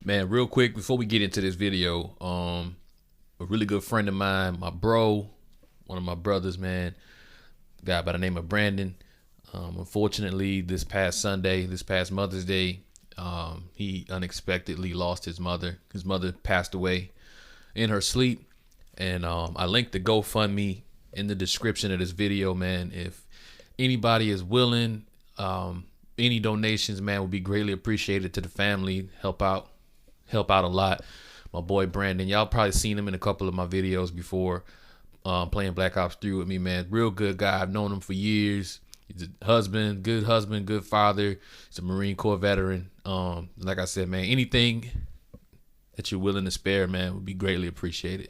Man, real quick before we get into this video, a really good friend of mine, my bro, one of my brothers, man, a guy by the name of Brandon. Unfortunately, this past Mother's Day, he unexpectedly lost his mother. His mother passed away in her sleep, and I linked the GoFundMe in the description of this video, man. If anybody is willing, any donations, man, would be greatly appreciated to the family. Help out a lot. My boy Brandon, y'all probably seen him in a couple of my videos before, playing Black Ops 3 with me, man. Real good guy. I've known him for years. He's a husband, good father. He's a Marine Corps veteran. Like I said, man, anything that you're willing to spare, man, would be greatly appreciated.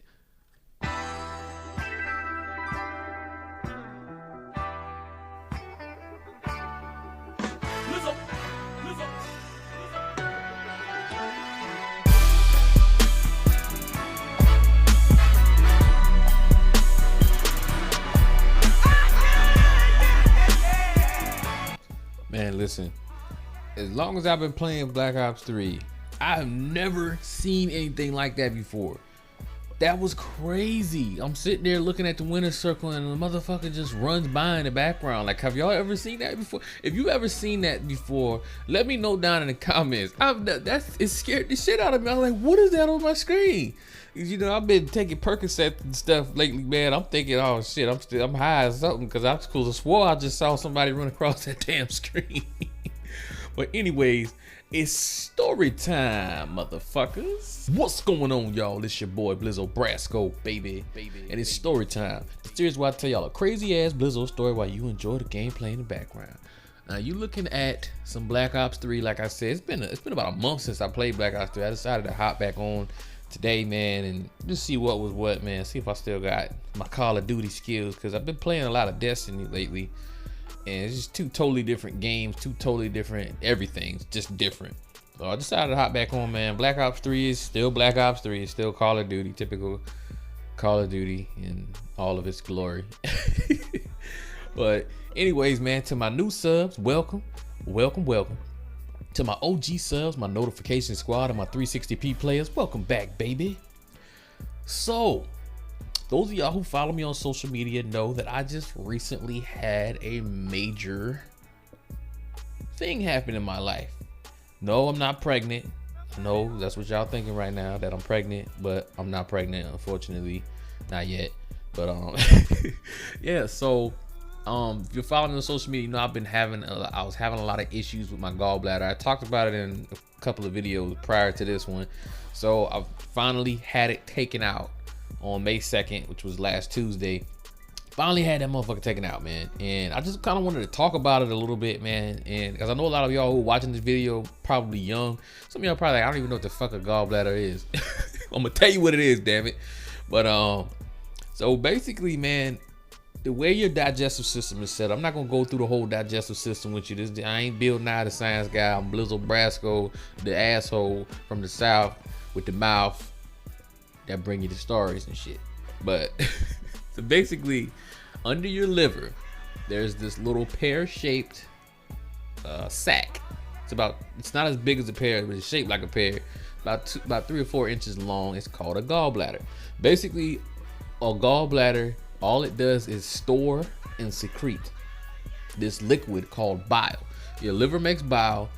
Man, listen, as long as I've been playing Black Ops 3, I have never seen anything like that before. That was crazy. I'm sitting there looking at the winner's circle and the motherfucker just runs by in the background. Like, have y'all ever seen that before? If you ever seen that before, let me know down in the comments. It scared the shit out of me. I was like, what is that on my screen? You know, I've been taking Percocet and stuff lately, man. I'm thinking, oh shit, I'm high or something, because I swore I just saw somebody run across that damn screen. But anyways, it's story time, motherfuckers. What's going on, y'all? It's your boy Blizo Brasko, baby. And it's story time. The series where I tell y'all a crazy ass Blizo story while you enjoy the gameplay in the background. Now you looking at some Black Ops 3. Like I said, it's been about a month since I played Black Ops 3. I decided to hop back on today, man, and just see what was what, man. See if I still got my Call of Duty skills, because I've been playing a lot of Destiny lately, and it's just two totally different games, two totally different everything's just different. So I decided to hop back on, man. Black Ops 3 is still Black Ops 3. It's still Call of Duty, typical Call of Duty in all of its glory. But anyways, man, to my new subs, welcome. To my OG subs, my notification squad, and my 360p players, welcome back, baby. So, those of y'all who follow me on social media know that I just recently had a major thing happen in my life. No, I'm not pregnant. I know that's what y'all thinking right now, that I'm pregnant, but I'm not pregnant, unfortunately, not yet. But yeah, so if you're following me on social media, you know I was having a lot of issues with my gallbladder. I talked about it in a couple of videos prior to this one. So I finally had it taken out on May 2nd, which was last Tuesday. Finally had that motherfucker taken out, man. And I just kind of wanted to talk about it a little bit, man. And because I know a lot of y'all who are watching this video probably young. Some of y'all probably like, I don't even know what the fuck a gallbladder is. I'm gonna tell you what it is, damn it. But so basically, man, the way your digestive system is set up, I'm not gonna go through the whole digestive system with you. I ain't Bill Nye the Science Guy. I'm Blizo Brasko, the asshole from the South with the mouth that bring you the stories and shit. But so basically, under your liver, there's this little pear-shaped sac. It's not as big as a pear, but it's shaped like a pear. About 3 or 4 inches long. It's called a gallbladder. Basically, a gallbladder, all it does is store and secrete this liquid called bile. Your liver makes bile,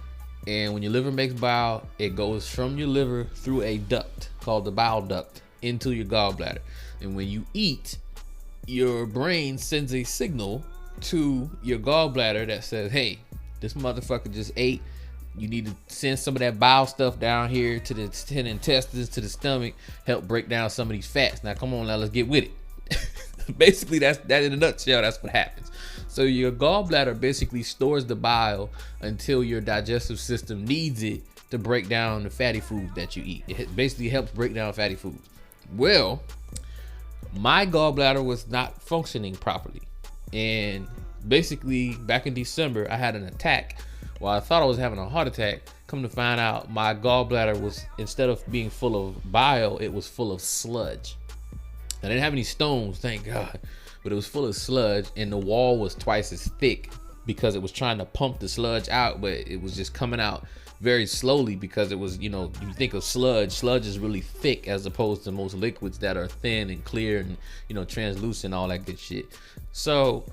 and when your liver makes bile, it goes from your liver through a duct called the bile duct into your gallbladder. And when you eat, your brain sends a signal to your gallbladder that says, hey, this motherfucker just ate. You need to send some of that bile stuff down here to the intestines, to the stomach, help break down some of these fats. Now come on, now let's get with it. Basically, that in a nutshell, that's what happens. So your gallbladder basically stores the bile until your digestive system needs it to break down the fatty foods that you eat. It basically helps break down fatty foods. Well, my gallbladder was not functioning properly, and basically back in December I had an attack. Well, I thought I was having a heart attack. Come to find out, my gallbladder was, instead of being full of bile, it was full of sludge. I didn't have any stones, thank God, but it was full of sludge, and the wall was twice as thick because it was trying to pump the sludge out, but it was just coming out very slowly because it was, you know, you think of sludge is really thick as opposed to most liquids that are thin and clear and, you know, translucent, all that good shit. So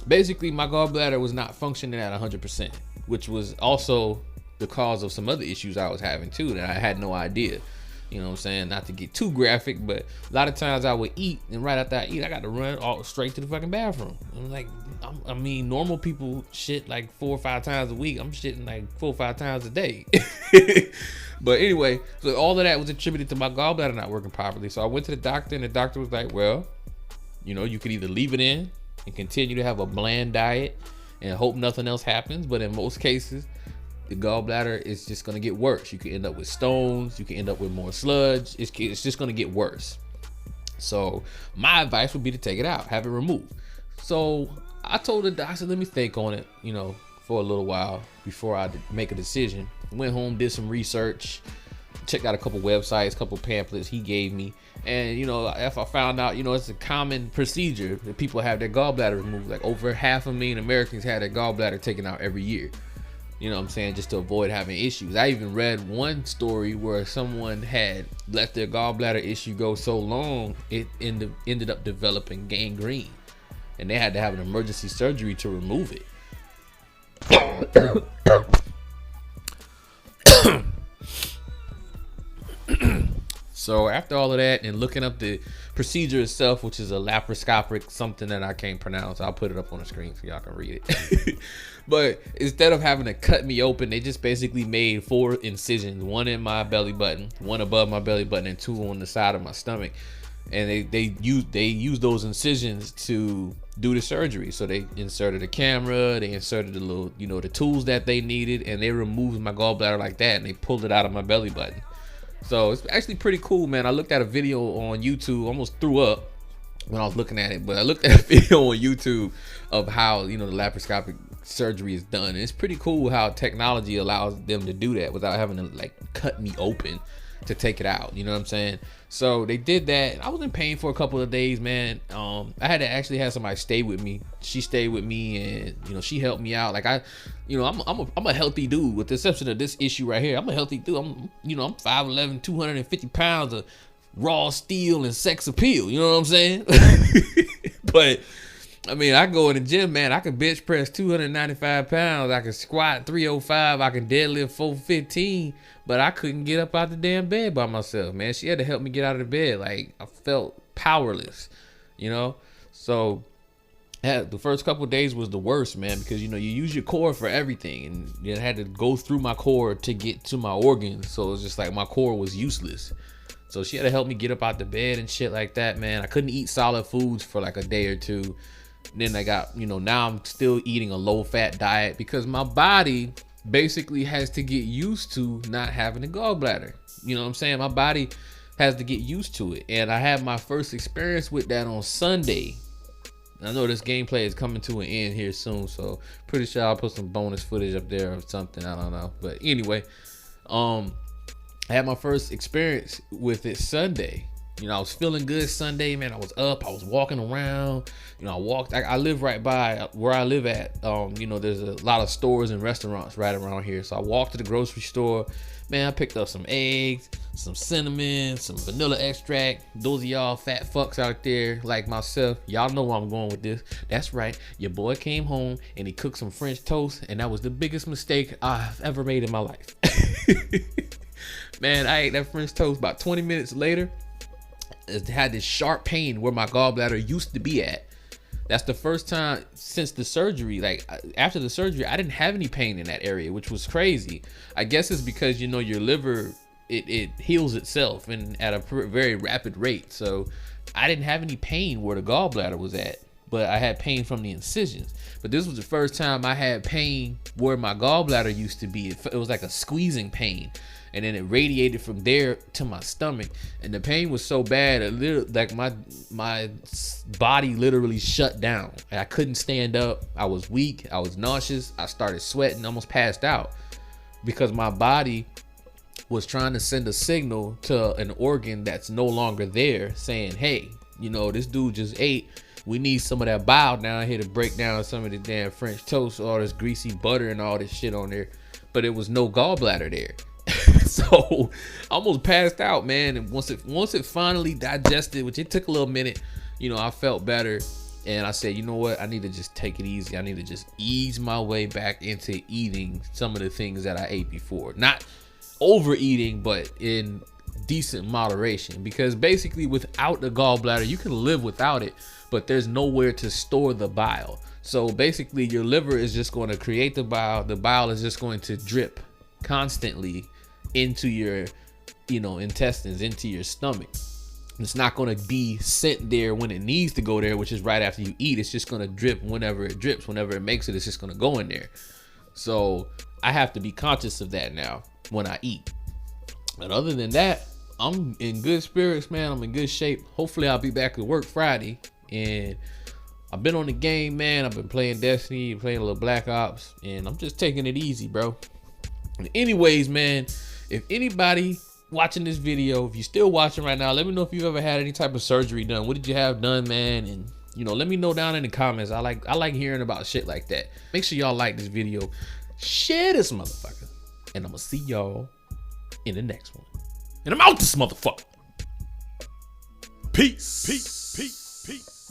basically my gallbladder was not functioning at 100%, which was also the cause of some other issues I was having too that I had no idea. You know what I'm saying? Not to get too graphic, but a lot of times I would eat, and right after I eat, I got to run all straight to the fucking bathroom. I'm like, I mean, normal people shit like 4 or 5 times a week. I'm shitting like 4 or 5 times a day. But anyway, so all of that was attributed to my gallbladder not working properly. So I went to the doctor, and the doctor was like, well, you know, you could either leave it in and continue to have a bland diet and hope nothing else happens. But in most cases, the gallbladder is just going to get worse. You can end up with stones. You can end up with more sludge. It's just going to get worse. So my advice would be to take it out, have it removed. So I told the doctor, let me think on it, you know, for a little while before I make a decision. Went home, did some research, checked out a couple websites, a couple pamphlets he gave me. And, you know, if I found out, you know, it's a common procedure that people have their gallbladder removed. Like over 500,000 Americans had their gallbladder taken out every year. You know what I'm saying? Just to avoid having issues. I even read one story where someone had let their gallbladder issue go so long, it ended up developing gangrene. And they had to have an emergency surgery to remove it. So after all of that and looking up the procedure itself, which is a laparoscopic something that I can't pronounce, I'll put it up on the screen so y'all can read it. But instead of having to cut me open, they just basically made 4 incisions, 1 in my belly button, 1 above my belly button, and 2 on the side of my stomach. And they used those incisions to do the surgery. So they inserted a camera, they inserted the little, you know, the tools that they needed, and they removed my gallbladder like that, and they pulled it out of my belly button. So it's actually pretty cool, man. I looked at a video on YouTube, almost threw up when I was looking at it, but I looked at a video on YouTube of how, you know, the laparoscopic surgery is done. And it's pretty cool how technology allows them to do that without having to like cut me open to take it out. You know what I'm saying? So they did that. I was in pain for a couple of days, man. I had to actually have somebody stay with me. She stayed with me, and you know, she helped me out. Like I'm a healthy dude, with the exception of this issue right here. I'm a healthy dude. I'm 5'11", 250 pounds of raw steel and sex appeal. You know what I'm saying? But I mean, I go in the gym, man. I can bench press 295 pounds. I can squat 305. I can deadlift 415. But I couldn't get up out the damn bed by myself, man. She had to help me get out of the bed. Like, I felt powerless, you know? So the first couple of days was the worst, man, because, you know, you use your core for everything. And you had to go through my core to get to my organs. So it was just like my core was useless. So she had to help me get up out the bed and shit like that, man. I couldn't eat solid foods for like a day or two. Then I got, you know, now I'm still eating a low fat diet because my body basically has to get used to not having a gallbladder. You know what I'm saying? My body has to get used to it. And I had my first experience with that on Sunday. I know this gameplay is coming to an end here soon, so pretty sure I'll put some bonus footage up there or something. I don't know. But anyway, I had my first experience with it Sunday. You know, I was feeling good Sunday, man. I was up, I was walking around. You know, I live right by where I live at. You know, there's a lot of stores and restaurants right around here. So I walked to the grocery store. Man, I picked up some eggs, some cinnamon, some vanilla extract. Those of y'all fat fucks out there like myself, y'all know where I'm going with this. That's right. Your boy came home and he cooked some French toast, and that was the biggest mistake I've ever made in my life. Man, I ate that French toast. About 20 minutes later, it had this sharp pain where my gallbladder used to be at. That's the first time since the surgery. Like after the surgery, I didn't have any pain in that area, which was crazy. I guess it's because, you know, your liver, it heals itself and at a very rapid rate. So I didn't have any pain where the gallbladder was at, but I had pain from the incisions. But this was the first time I had pain where my gallbladder used to be. It was like a squeezing pain. And then it radiated from there to my stomach, and the pain was so bad, like my body literally shut down. I couldn't stand up. I was weak. I was nauseous. I started sweating, almost passed out, because my body was trying to send a signal to an organ that's no longer there, saying, "Hey, you know, this dude just ate. We need some of that bile down here to break down some of the damn French toast, all this greasy butter and all this shit on there." but it was no gallbladder there. So I almost passed out, man. And once it finally digested, which it took a little minute, you know, I felt better. And I said, you know what? I need to just take it easy. I need to just ease my way back into eating some of the things that I ate before. Not overeating, but in decent moderation. Because basically without the gallbladder, you can live without it, but there's nowhere to store the bile. So basically your liver is just going to create the bile. The bile is just going to drip constantly into your, you know, intestines, into your stomach. It's not going to be sent there when it needs to go there, which is right after you eat. It's just going to drip whenever it drips. Whenever it makes it, it's just going to go in there. So I have to be conscious of that now when I eat. But other than that, I'm in good spirits, man. I'm in good shape. Hopefully I'll be back at work Friday. And I've been on the game, man. I've been playing Destiny, playing a little Black Ops, and I'm just taking it easy, bro. And anyways, man, if anybody watching this video, if you're still watching right now, let me know if you've ever had any type of surgery done. What did you have done, man? And you know, let me know down in the comments. I like hearing about shit like that. Make sure y'all like this video, share this motherfucker, and I'm gonna see y'all in the next one. And I'm out this motherfucker. Peace.